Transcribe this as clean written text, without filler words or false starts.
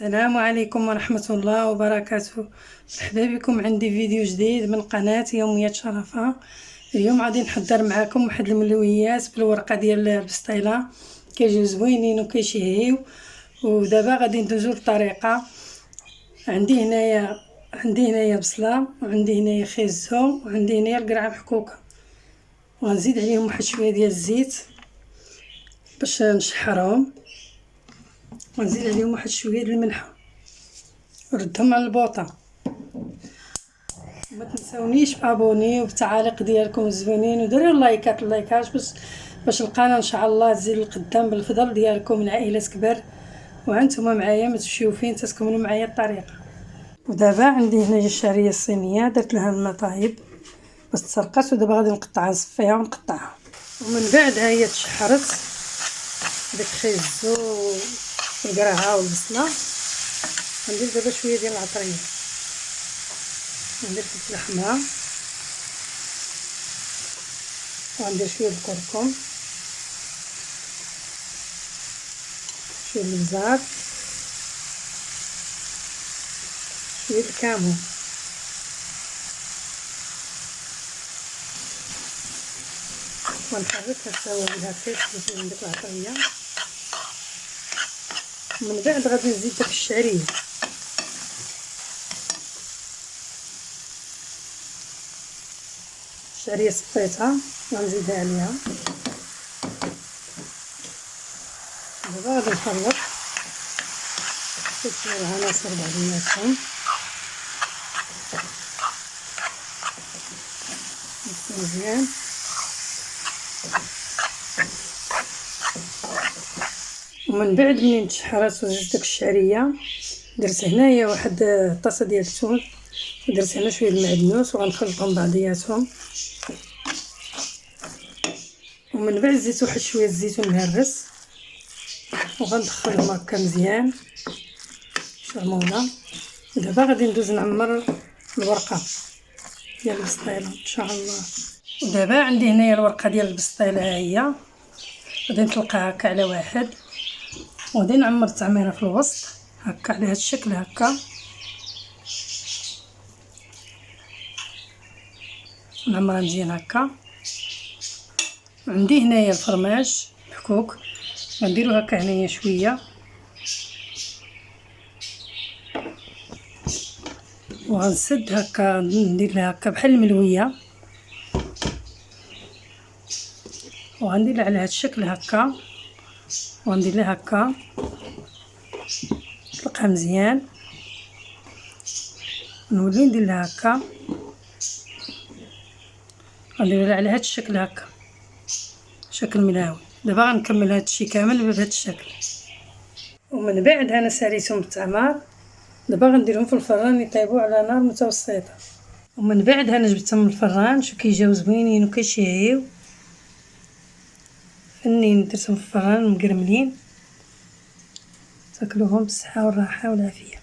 السلام عليكم ورحمة الله وبركاته. مرحبا بكم عندي فيديو جديد من قناة يوميات شرفة. اليوم غادي نحضر معكم واحد الملويات بالورقة ديال البسطيلة، كيجيو زوينين وكيشهيو. ودابا غادي ندوزو للطريقة. عندي هنايا بصلة، وعندي هنايا خيزو، وعندي هنايا القرعة محكوكة، وغنزيد عليهم واحد شوية ديال الزيت باش نشحرهم، ونزيد عليهم واحد شويه ديال الملحه وردهم على البوطه. ما تنساونيش بابوني وبالتعاليق ديالكم الزوينين، وديروا اللايكات باش القناه ان شاء الله تزيد للقدام بالفضل ديالكم من عائله كبر. وانتم معايا ما تمشيو فين تكملوا معايا الطريقه. ودابا عندي هنا الشعريه الصينيه درت لها الماء طايب باش تسرقات، ودابا غادي نصفيها ونقطعها. ومن بعد ها هي تشحرت داك خيزو والقرعه والبصله. غندير دابا شويه ديال العطريه، ندير فلفله حمراء، وغندير شويه الكركم، شويه البزار، شويه الكمون، ونحركها سوا بها كيف من ديك العطريه. من بعد غادي نزيد داك الشعريه، صفيتها غنزيدها عليها. دابا غادي نخلط شويه العناصر بعضياتهم مزيان. ومن بعد منين تشحرات وزدت داك الشعريه، درت هنايا واحد الطاسه ديال الثوم، ودرت هنا شويه المعدنوس، وغنخلطهم بعضياتهم. ومن بعد زدت واحد شويه الزيتون مهرس، وغندخلهم هكا مزيان شرموله. ودابا غادي ندوز نعمر الورقه ديال البسطيله ان شاء الله. ودابا عندي هنايا الورقه ديال البسطيله، ها هي غادي نطلقها هكا على واحد، وغادي نعمر التعميره في الوسط هكا على هذا الشكل هكا. نعمرها مزيان هكا. عندي هنايا الفرماج محكوك، غنديرو هكا هنايا شويه، وغنسد هكا ندير لها هكا بحال الملويه، وغندير لها على هذا الشكل هكا، وغندير لها هكا نطلقها مزيان، نولي ندير لها هكا، غندير لها على هذا الشكل هكا شكل ملاوي. دابا غنكمل هذا الشيء كامل بهذا الشكل. ومن بعد انا ساليتهم بالتعمار، دابا غنديرهم في الفران يطيبوا على نار متوسطه. ومن بعد انا جبتهم من الفران، شو كيجيو زوينين وكيشهيو فنين. درتهم في الفران مقرملين، تاكلوهم بالصحه والراحه والعافيه.